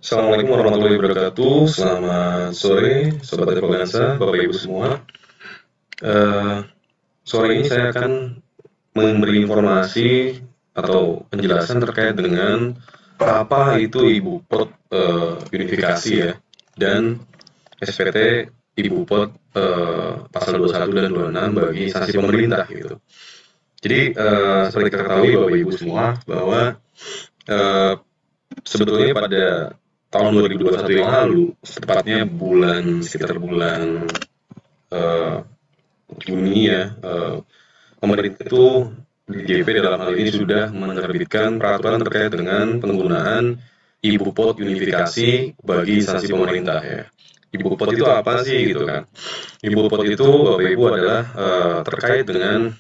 Assalamualaikum warahmatullahi wabarakatuh. Selamat sore, Sobat Epogansa, Bapak Ibu semua. Eh, Sore ini saya akan memberi informasi atau penjelasan terkait dengan apa itu Ibu Pot unifikasi ya, dan SPT Ibu Pot pasal 21 dan 26 bagi instansi pemerintah gitu. Jadi seperti kita ketahui Bapak Ibu semua bahwa eh, sebetulnya pada tahun 2021 yang lalu, tepatnya sekitar bulan eh, Juni ya, pemerintah itu DJP dalam hal ini sudah menerbitkan peraturan terkait dengan penggunaan ibu pot unifikasi bagi instansi pemerintah ya. Ibu pot itu apa sih gitu kan? Ibu pot itu Bapak Ibu adalah terkait dengan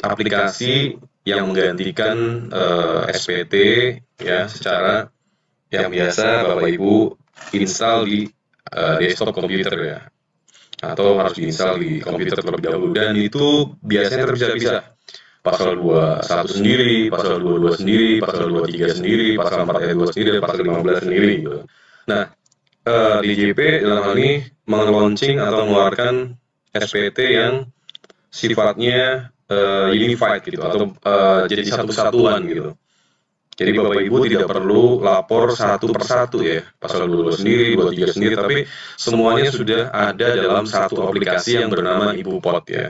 aplikasi yang menggantikan SPT ya secara yang biasa Bapak Ibu install di desktop komputer ya, atau harus diinstal di komputer terlebih dahulu, dan itu biasanya terpisah-pisah. Pasal 21 sendiri, pasal 22 sendiri, pasal 23 sendiri, pasal 4 ayat 2 sendiri, pasal 15 sendiri gitu. Nah, DJP dalam hal ini melaunching atau mengeluarkan SPT yang sifatnya unified gitu, atau jadi satu kesatuan gitu. Jadi Bapak Ibu tidak perlu lapor satu persatu ya, pasal 22 sendiri, 23 sendiri, tapi semuanya sudah ada dalam satu aplikasi yang bernama Ibu Pot ya.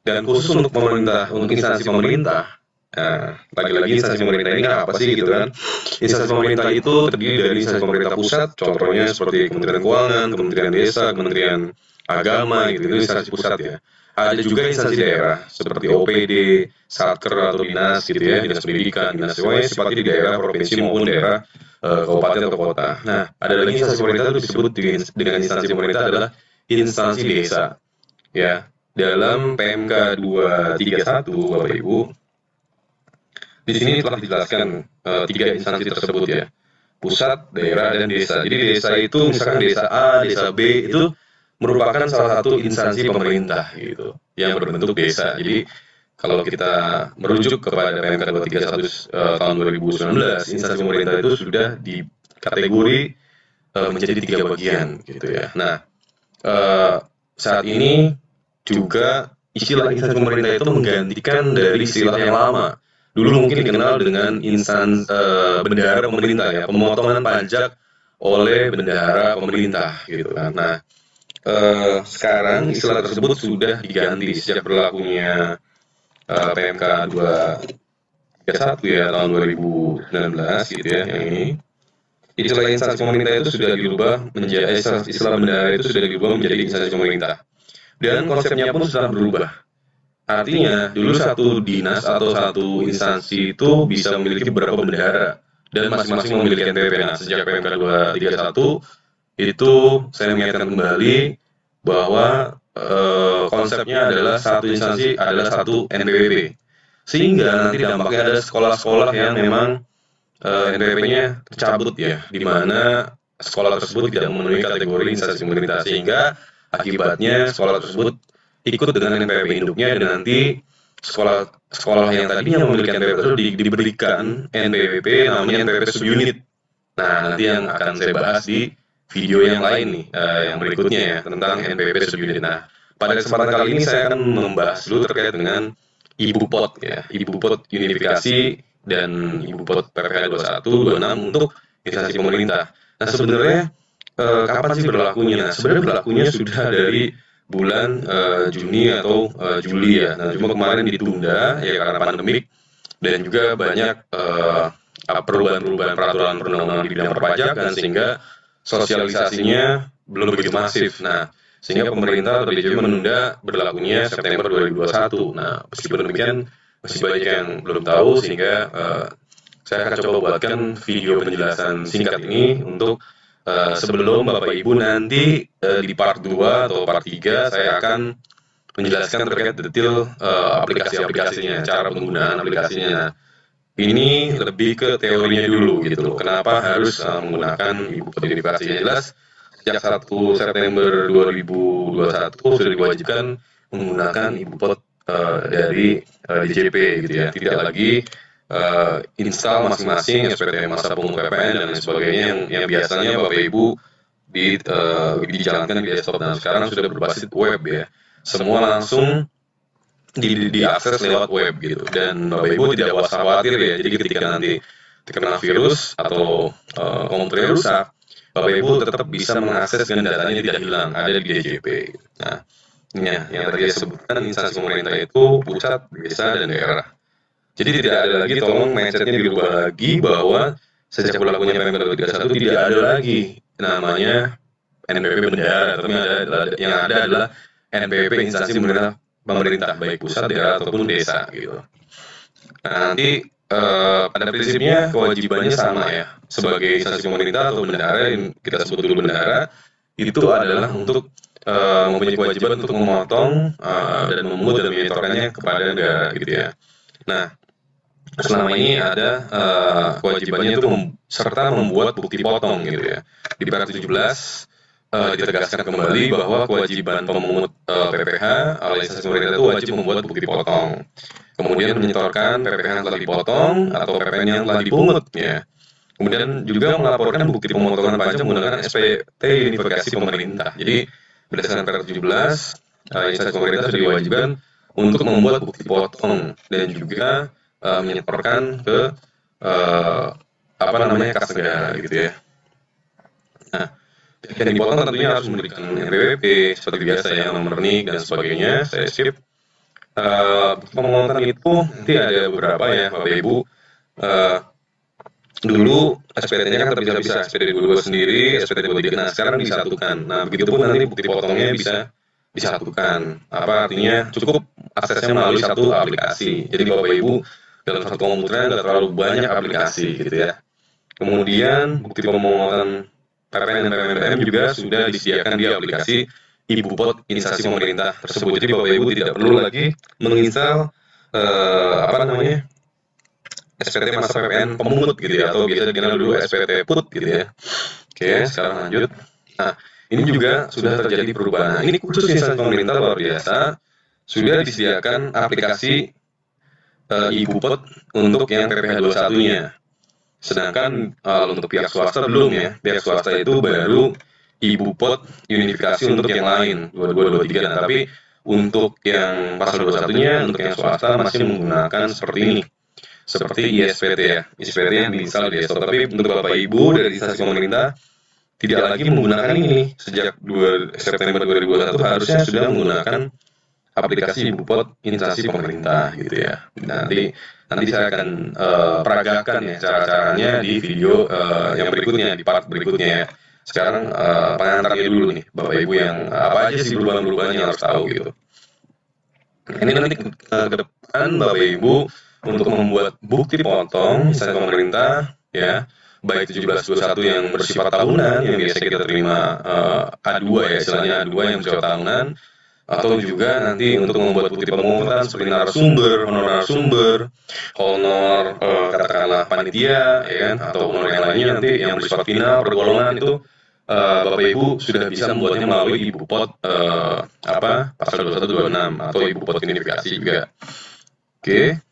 Dan khusus untuk pemerintah, untuk instansi pemerintah, nah, lagi-lagi instansi pemerintah ini apa sih gitu kan? Instansi pemerintah itu terdiri dari instansi pemerintah pusat, contohnya seperti Kementerian Keuangan, Kementerian Desa, Kementerian Agama gitu, itu instansi pusat ya. Ada juga instansi daerah seperti OPD, Satker atau dinas gitu ya, dinas pendidikan, dinas semuanya sifatnya di daerah, provinsi maupun daerah, kabupaten atau kota. Nah, ada lagi instansi pemerintah itu disebut dengan instansi pemerintah adalah instansi desa. Ya, dalam PMK 231 Bapak Ibu, di sini telah dijelaskan tiga instansi tersebut ya, pusat, daerah, dan desa. Jadi desa itu misalkan desa A, desa B itu merupakan salah satu instansi pemerintah gitu yang berbentuk desa. Jadi kalau kita merujuk kepada PMK 231 tahun 2019, instansi pemerintah itu sudah dikategori menjadi tiga bagian gitu ya. Nah, saat ini juga istilah instansi pemerintah itu menggantikan dari istilah yang lama. Dulu mungkin dikenal dengan bendahara pemerintah ya, pemotongan pajak oleh bendahara pemerintah gitu kan. Nah, sekarang istilah tersebut sudah diganti sejak berlakunya PMK 231 ya tahun 2019 gitu ya, yang ini. Istilah instansi pemerintah itu sudah dirubah menjadi istilah bendahara itu sudah dirubah menjadi instansi pemerintah. Dan konsepnya pun sudah berubah. Artinya, dulu satu dinas atau satu instansi itu bisa memiliki beberapa bendahara dan masing-masing memiliki NPWP. Nah, sejak PMK 231 itu saya mengingatkan kembali bahwa konsepnya adalah satu instansi adalah satu NPWP, sehingga nanti dampaknya ada sekolah-sekolah yang memang NPWP-nya tercabut ya, di mana sekolah tersebut tidak memenuhi kategori instansi pemerintah, sehingga akibatnya sekolah tersebut ikut dengan NPWP induknya, dan nanti sekolah yang tadinya memiliki NPWP itu diberikan NPWP namanya NPWP subunit. Nah, nanti yang akan saya bahas di video yang lain nih, yang berikutnya ya, tentang NPWP subunit. Nah, pada kesempatan kali ini saya akan membahas dulu terkait dengan Ibu Pot ya, Ibu Pot unifikasi dan Ibu Pot PPK 21, 26 untuk instansi pemerintah. Nah, sebenarnya kapan sih berlakunya? Nah, sebenarnya berlakunya sudah dari bulan Juni atau Juli ya. Nah, cuma kemarin ditunda ya karena pandemik, dan juga banyak perubahan-perubahan peraturan perundang-undangan di bidang perpajakan, sehingga sosialisasinya belum begitu masif. Nah, sehingga pemerintah atau DJP menunda berlakunya September 2021. Nah, meskipun demikian masih banyak yang belum tahu, sehingga saya akan coba buatkan video penjelasan singkat ini untuk sebelum Bapak Ibu nanti di part 2 atau part 3 saya akan menjelaskan terkait detail aplikasi-aplikasinya, cara penggunaan aplikasinya. Nah, ini lebih ke teorinya dulu gitu loh. Kenapa harus menggunakan Ibu Pot unifikasi? Yang jelas sejak 1 September 2021 sudah diwajibkan menggunakan Ibu Pot dari DJP gitu ya. Tidak lagi install masing-masing SPT masa pungut PPN dan lain sebagainya yang biasanya Bapak Ibu dijalankan di desktop, dan sekarang sudah berbasis web ya. Semua langsung diakses lewat web gitu, dan Bapak Ibu tidak usah khawatir ya. Jadi ketika nanti terkena virus atau komputernya rusak, Bapak Ibu tetap bisa mengakses dan datanya tidak hilang, ada di DJP. Nah, ini ya, yang tadi saya sebutkan, instansi pemerintah itu pusat, desa, dan daerah. Jadi tidak ada lagi, tolong mindsetnya dirubah lagi bahwa sejak berlakunya PMK 231 tidak ada lagi namanya NPWP bendahara, tapi yang ada adalah NPWP instansi pemerintah baik pusat, daerah ataupun desa gitu. Nah, nanti pada prinsipnya kewajibannya sama ya, sebagai instansi pemerintah atau bendahara, yang kita sebut dulu bendahara, itu adalah untuk mempunyai kewajiban untuk memotong dan memungut dan menyetorkannya kepada negara gitu ya. Nah, selama ini ada kewajibannya itu serta membuat bukti potong gitu ya. Di Perpres 17 ditegaskan kembali bahwa kewajiban pemungut PPh oleh instansi pemerintah itu wajib membuat bukti potong. Kemudian menyetorkan PPh yang telah dipotong atau PPN yang telah dipungut ya. Kemudian juga melaporkan bukti pemotongan pajak menggunakan SPT Unifikasi Pemerintah. Jadi berdasarkan Perpres 17, instansi pemerintah sudah diwajibkan untuk membuat bukti potong dan juga menyetorkan ke kas negara gitu ya. Nah, yang dipotong tentunya harus memberikan NPWP seperti biasa ya, nomor NIK dan sebagainya. Saya skip. Pemotongan itu nanti ada beberapa ya Bapak Ibu. Dulu SPT-nya kan terpisah-pisah, SPT 22 sendiri, SPT 23. Nah, sekarang disatukan. Nah, begitupun nanti bukti potongnya bisa disatukan. Apa artinya? Cukup aksesnya melalui satu aplikasi. Jadi Bapak Ibu dalam satu komputer nggak terlalu banyak aplikasi gitu ya. Kemudian bukti pemotongan PPN dan PPNBM juga sudah disediakan di aplikasi Ibupot instansi pemerintah tersebut. Jadi Bapak Ibu tidak perlu lagi menginstal SPT masa PPN pemungut gitu ya, atau biasa dikenal dulu SPT Put gitu ya. Oke, sekarang lanjut. Nah, ini juga sudah terjadi perubahan. Nah, ini khusus instansi pemerintah luar biasa, sudah disediakan aplikasi Ibupot untuk yang PPh 21-nya. Sedangkan untuk pihak swasta belum ya. Pihak swasta itu baru Ibupot Unifikasi untuk yang lain 22 23. Nah, tapi untuk yang pasal 21-nya, untuk yang swasta masih menggunakan seperti ini. Seperti ISPT ya. ISPT yang diinstal di desktop. Tapi untuk Bapak Ibu dari instansi pemerintah tidak lagi menggunakan ini. Sejak 2 September 2021 harusnya sudah menggunakan aplikasi Ibupot instansi pemerintah gitu ya. Nanti saya akan peragakan ya cara-caranya di video yang berikutnya, di part berikutnya ya. Sekarang pengantarnya dulu nih Bapak Ibu, yang apa aja sih perubahan-perubahan yang harus tahu gitu. Ini nanti ke depan Bapak Ibu untuk membuat bukti potong instansi pemerintah ya, baik 1721 yang bersifat tahunan yang biasa kita terima A2 ya, istilahnya A2 yang bersifat tahunan, atau juga nanti untuk membuat bukti pemungutan seperti narasumber, honor narasumber, honor katakanlah panitia ya kan, atau honor yang lainnya nanti yang bersifat final pergolongan itu Bapak Ibu sudah bisa membuatnya melalui Ibupot pasal 2126 atau Ibupot Unifikasi juga. Oke.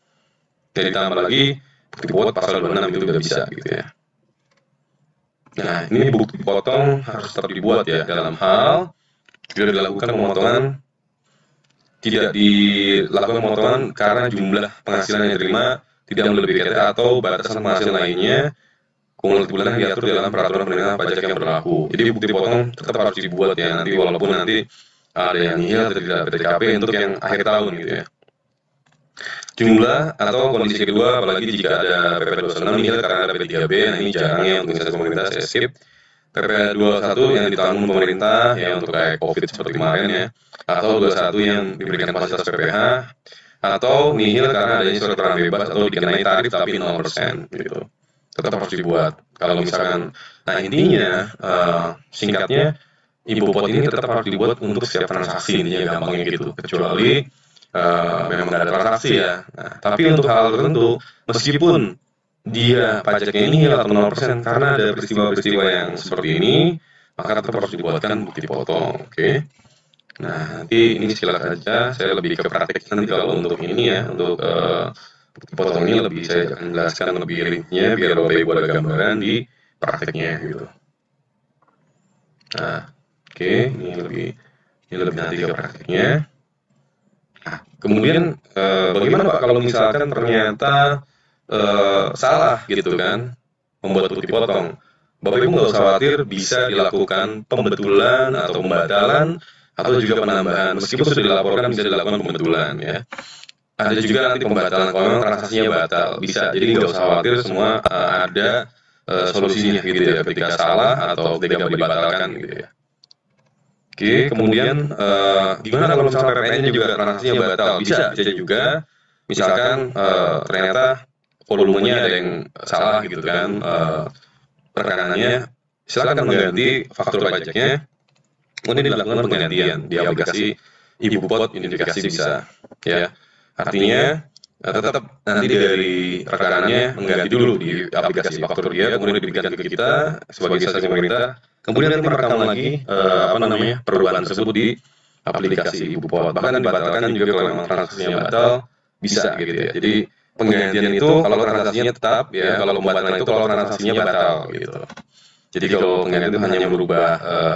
Dan ditambah lagi bukti potong pasal 26 itu juga bisa gitu ya. Nah, ini bukti potong harus tetap dibuat ya, dalam hal bila dilakukan pemotongan, tidak dilakukan pemotongan karena jumlah penghasilan yang diterima tidak melebihi KTA atau batasan penghasilan lainnya kumulatif bulanan diatur dalam peraturan pemerintah pajak yang berlaku. Jadi bukti potong tetap harus dibuat ya, nanti walaupun nanti ada yang nihil atau tidak PTKP untuk yang akhir tahun gitu ya. Jumlah atau kondisi kedua, apalagi jika ada PP 26 nihil karena ada P3B, nah ini jarangnya untuk instansi pemerintah, saya skip. PP 21 yang ditanggung pemerintah ya untuk kayak COVID seperti kemarin ya, atau 21 yang diberikan fasilitas PPh, atau nihil karena adanya surat keterangan bebas atau dikenai tarif tapi 0% gitu. Tetap harus dibuat. Kalau misalkan, nah intinya singkatnya Ibupot ini tetap harus dibuat untuk setiap transaksi, intinya gampangnya gitu. Kecuali memang nggak ada transaksi ya. Nah, tapi untuk hal tertentu, meskipun dia pajaknya ini atau 0% karena ada peristiwa-peristiwa yang seperti ini, maka tetap harus dibuatkan bukti potong. Oke. Nah, nanti ini sekilas saja. Saya lebih ke praktek nanti kalau untuk ini ya, untuk bukti potong ini lebih saya akan jelaskan lebih rincinya biar Bapak Ibu ada gambaran di prakteknya gitu. Nah, oke, ini lebih nanti ke prakteknya. Nah, kemudian bagaimana Pak kalau misalkan ternyata salah gitu kan membuat bukti potong? Bapak Ibu nggak usah khawatir, bisa dilakukan pembetulan atau pembatalan atau juga penambahan. Meskipun sudah dilaporkan bisa dilakukan pembetulan ya. Ada juga nanti pembatalan kalau memang transaksinya batal, bisa. Jadi nggak usah khawatir, semua ada solusinya gitu ya ketika salah atau ketika dibatalkan gitu ya. Oke, kemudian gimana kalau misalnya PPN-nya juga transaksinya batal? Bisa juga. Misalkan ternyata volumenya ada yang salah gitu kan, rekanannya silakan mengganti faktur pajaknya. Kemudian dilakukan penggantian di aplikasi IbuPot identifikasi bisa, ya. Artinya tetap nanti dari rekanannya mengganti dulu di aplikasi faktur dia, kemudian diberikan ke kita sebagai instansi pemerintah. Kemudian nanti merekam lagi perubahan tersebut di aplikasi IbuPot. Bahkan dibatalkan juga kalau memang transaksinya batal, bisa gitu ya. Jadi penggantian itu kalau transaksinya tetap ya, kalau pembatalan itu kalau transaksinya batal gitu. Jadi kalau penggantian itu hanya merubah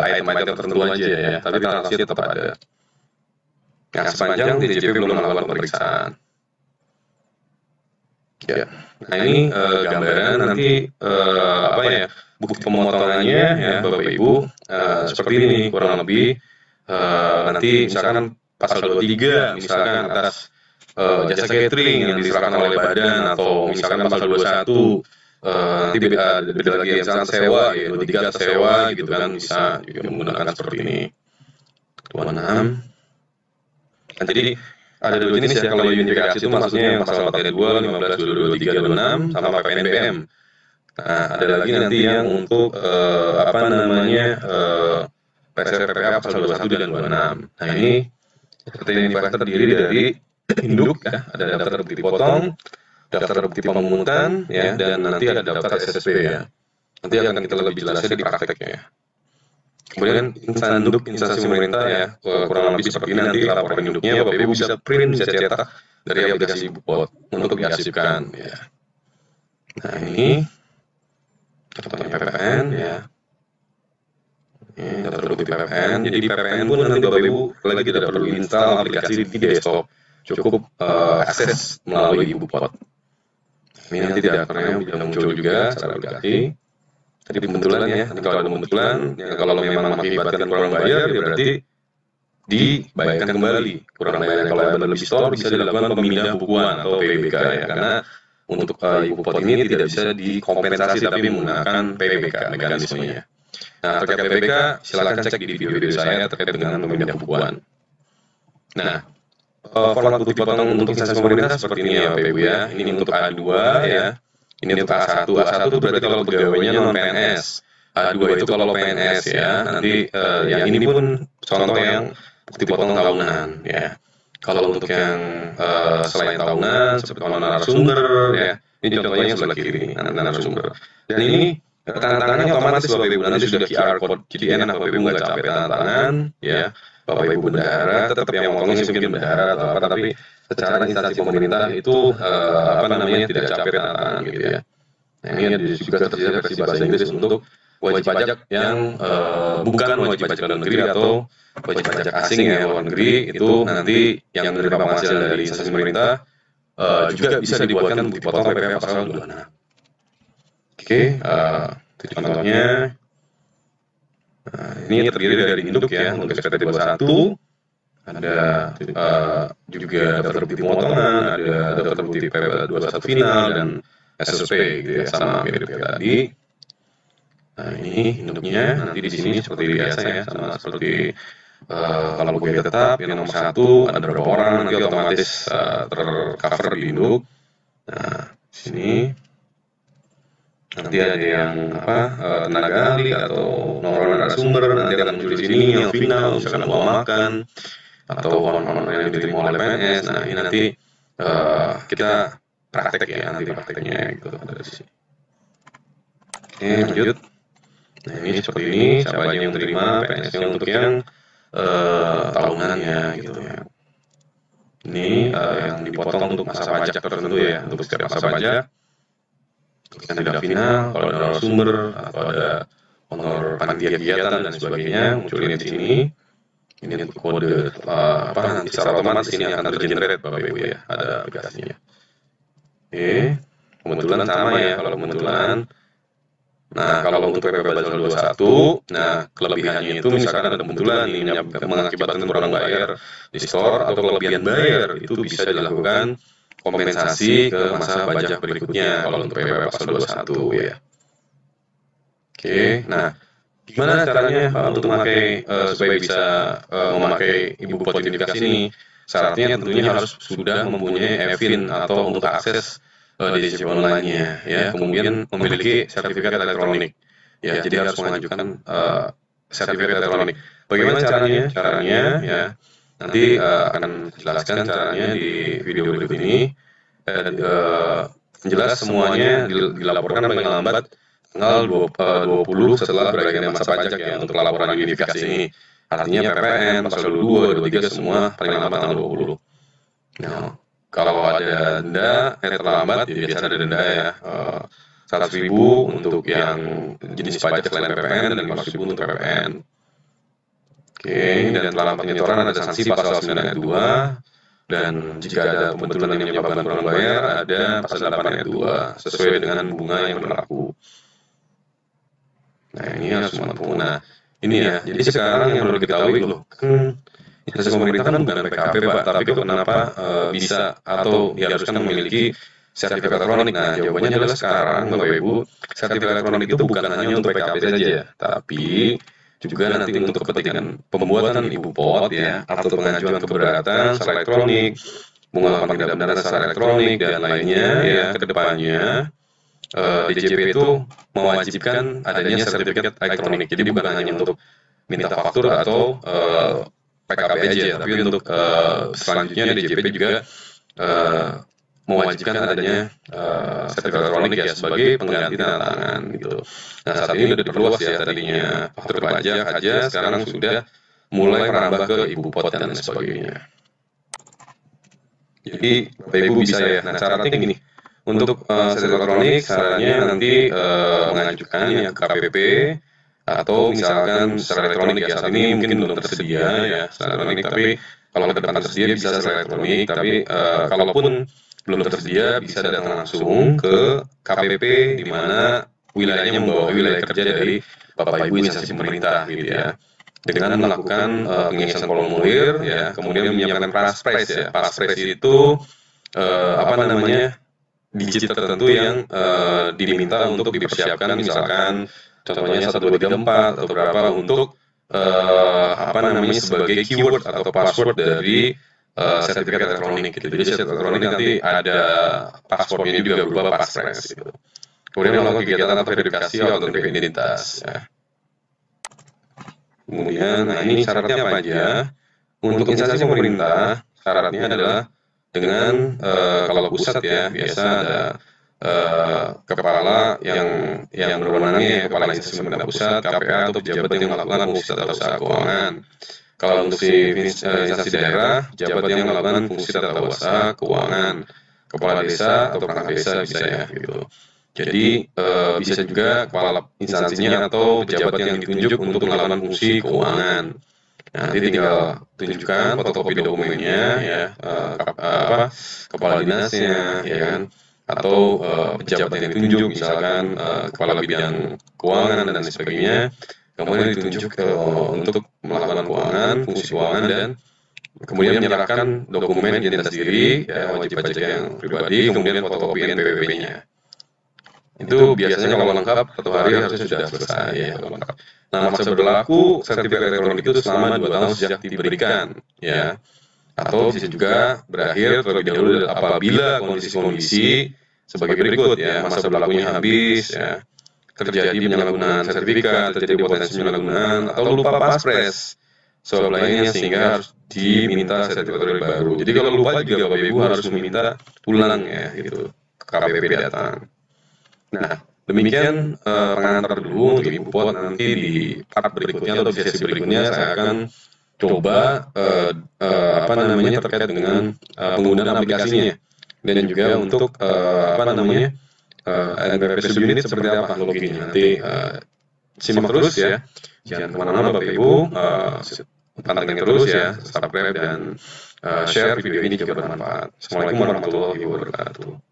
item-item tertentu aja ya, tapi transaksinya tetap ada. Nah, sepanjang DJP belum melakukan pemeriksaan. Ya. Nah ini gambaran nanti bukti pemotongannya ya Bapak Ibu seperti ini kurang lebih. Nanti misalkan pasal 23 misalkan atas jasa catering yang diserahkan oleh badan, atau misalkan pasal 21 nanti beda lagi misalkan sewa ya, 23 atas sewa gitu kan, bisa juga menggunakan seperti ini. 26. Nah, jadi ada dua jenis ya kalau unifikasi itu, maksudnya yang pasal 42, 15, 22, 23, 26 sama PPNBM. Nah, ada lagi nanti yang untuk PSR-PPA pasal 21 dan 26. Nah, ini seperti ini terdiri dari induk ya, ada daftar bukti potong, daftar bukti pemungutan ya, dan nanti ada daftar SSP ya. Nanti akan kita lebih jelasnya di prakteknya ya. Kemudian induk instansi pemerintah ya, kurang lebih seperti ini nanti laporan induknya Bapak Ibu bisa print, bisa cetak dari aplikasi IbuPot untuk diarsipkan ya. Nah ini contohnya PPN ya. Ini daftar bukti PPN. Jadi PPN pun nanti Bapak Ibu lagi tidak perlu install aplikasi di desktop, cukup akses melalui IbuPot. Ini nanti di akarnya bisa muncul juga secara aplikasi. Tadi pembetulan ya, nanti kalau ada pembetulan, ya kalau memang mengakibatkan kurang bayar, ya berarti dibayarkan kembali kurang bayar. Kalau ada lebih store, bisa dilakukan pemindah bukuan atau PBK ya, karena untuk IbuPot ini tidak bisa dikompensasi tapi menggunakan PBK mekanismenya. Nah, terkait PBK, silakan cek di video-video saya terkait dengan pemindah bukuan. Nah, format bukti potong untuk instansi pemerintah seperti ini ya Bapak Ibu ya. Ini untuk A2 ya. Ini untuk A1. A1 itu berarti kalau pegawainya non PNS. A2 itu kalau PNS ya. Nanti yang ini pun contoh yang bukti potong tahunan ya. Kalau untuk yang selain tahunan seperti narasumber ya. Ini contohnya yang sebelah kiri, narasumber. Dan ini tantangannya otomatis Bapak Ibu, nanti sudah QR code. Jadi enak Bapak Ibu nggak capek tangan ya. Bapak Ibu bendahara, tetap yang ngomongnya mungkin bendahara atau apa, tapi secara instansi pemerintah itu tidak capek tangan gitu ya. Nah, ini ada juga tersedia versi bahasa Inggris untuk wajib pajak yang bukan wajib pajak dalam negeri atau wajib pajak asing ya luar negeri, itu nanti yang menerima penghasilan dari instansi pemerintah juga bisa dibuatkan bukti potong PPh pasal 26. Oke, itu contohnya. Nah, ini terdiri dari induk ya, untuk SPT 21, ada juga daftar bukti pemotongan, ada daftar bukti PPh 21 final dan SSP gitu ya, sama mirip kayak tadi. Nah ini induknya nanti di sini seperti biasa ya, sama seperti kalau pegawai tetap yang nomor 1 ada berapa orang, nanti otomatis tercover di induk. Nah sini nanti ada yang tenaga ahli atau nomor narasumber, nanti akan muncul di sini yang final, misalkan uang makan atau honor yang diterima oleh PNS. Nah ini nanti kita praktek ya, nanti prakteknya gitu ada di sini. Oke lanjut. Nah ini seperti ini, siapa aja yang terima PNS-nya untuk yang tahunannya gitu ya. Ini yang dipotong untuk masa pajak tertentu ya, untuk setiap masa pajak. Yang tidak final, kalau ada narasumber atau ada honor panitia kegiatan dan sebagainya, muncul ini di sini. Ini untuk kode nanti secara otomatis ini akan tergenerate Bapak Ibu ya, ada aplikasinya. Oke, kebetulan sama ya kalau kebetulan. Nah, kalau untuk PPP Basel 21, nah kelebihannya itu misalkan ada kebetulan ini mengakibatkan kurang bayar di store atau kelebihan bayar itu bisa dilakukan kompensasi ke masa pajak berikutnya kalau untuk PPP Pasal 21 ya. Oke, nah gimana caranya untuk memakai supaya bisa memakai ibu pot identifikasi ini? Syaratnya tentunya harus sudah mempunyai EVIN atau untuk akses DJP online-nya ya, kemudian memiliki sertifikat elektronik. Ya, jadi harus mengajukan sertifikat elektronik. Bagaimana caranya? Caranya ya nanti akan jelaskan caranya di video berikut ini. Jelas semuanya dilaporkan paling lambat tanggal 20 setelah berakhirnya masa pajak ya untuk laporan unifikasi ini. Artinya PPN, pasal 22, 23 semua paling lambat tanggal 20. Nah, kalau ada denda terlambat ya biasa ada denda ya. 100.000 untuk yang jenis pajak selain PPN dan 500.000 untuk PPN. Oke, dan dalam penyetoran ada sanksi pasal 9 ayat 2, dan jika ada pembetulan yang menyebabkan kurang bayar ada pasal 8 ayat 2 sesuai dengan bunga yang berlaku. Nah, ini harus mampu. Nah, ini ya. Jadi sekarang yang perlu diketahui loh, kan instansi pemerintah kan bukan PKP Pak, tapi kok kenapa bisa atau diharuskan memiliki sertifikat elektronik? Nah, jawabannya adalah sekarang Bapak Ibu, sertifikat elektronik itu bukan hanya untuk PKP saja, tapi juga nanti untuk kepentingan pembuatan ibu pot ya, atau pengajuan keberatan secara elektronik, pengungkapan tindak benar secara elektronik dan lainnya ya ke depannya. DJP itu mewajibkan adanya sertifikat elektronik. Jadi bukan hanya untuk minta faktur atau PKP aja, tapi untuk selanjutnya DJP juga mewajibkan adanya sertifikat elektronik ya sebagai pengganti tanda tangan gitu. Nah, saat ini sudah diperluas ya, tadinya faktur pajak aja, sekarang sudah mulai merambah ke ibu pot dan sebagainya. Jadi Bapak Ibu bisa ya. Nah, syaratnya gini. Untuk sertifikat elektronik, sarannya nanti mengajukan ya ke KPP atau misalkan secara elektronik ya, saat ini mungkin belum tersedia ya secara elektronik, tapi kalau ke depan tersedia bisa secara elektronik, tapi kalaupun belum tersedia bisa datang langsung ke KPP di mana wilayahnya membawa wilayah kerja dari Bapak Ibu instansi pemerintah gitu ya, dengan melakukan pengisian formulir ya, kemudian menyiapkan paspres ya. Paspres itu digit tertentu yang diminta untuk dipersiapkan, misalkan contohnya 1, 2, 3, 4 atau berapa untuk sebagai keyword atau password dari sertifikat elektronik gitu. Jadi sertifikat elektronik nanti ada passwordnya juga berupa paspres gitu. Kemudian melakukan kegiatan atau verifikasi autentik identitas ya. Kemudian ini syaratnya apa aja? Untuk instansi pemerintah syaratnya adalah dengan kalau pusat ya biasa ada kepala yang berwenangnya kepala instansi pemerintah pusat, KPA atau pejabat yang melakukan fungsi tata usaha keuangan. Kalau untuk instansi daerah, pejabat yang melakukan fungsi tata usaha keuangan, kepala desa atau perangkat desa bisa ya gitu. Jadi bisa juga kepala instansinya atau pejabat yang ditunjuk untuk melakukan fungsi keuangan. Nah, nanti tinggal tunjukkan fotokopi dokumennya ya, kepala dinasnya ya kan, atau pejabat yang ditunjuk misalkan kepala bidang keuangan dan sebagainya, kemudian ditunjuk untuk melakukan keuangan, fungsi keuangan, dan kemudian menyerahkan dokumen identitas diri ya, wajib pajak yang pribadi, kemudian fotokopi NPWP-nya. Itu biasanya kalau lengkap 1 hari harusnya sudah selesai ya kalau lengkap. Nah, masa berlaku sertifikat elektronik itu selama 2 tahun sejak diberikan ya, atau bisa juga berakhir terlebih dahulu apabila kondisi-kondisi sebagai berikut ya, masa berlakunya habis ya, terjadi penyalahgunaan sertifikat, terjadi potensi penyalahgunaan, atau lupa paspres soal lainnya sehingga harus diminta sertifikat baru. Jadi kalau lupa juga Bapak Ibu harus meminta ulang ya gitu, KPP datang. Nah, demikian pengantar dulu untuk ibu pot. Nanti di part berikutnya atau di sesi berikutnya saya akan coba apa namanya terkait dengan penggunaan aplikasinya, dan juga untuk apa namanya NPP subunit seperti apa loginnya. Nanti simak terus ya, jangan kemana-mana Bapak Ibu, pantengin terus ya, subscribe dan share video ini jika bermanfaat. Assalamualaikum warahmatullahi wabarakatuh.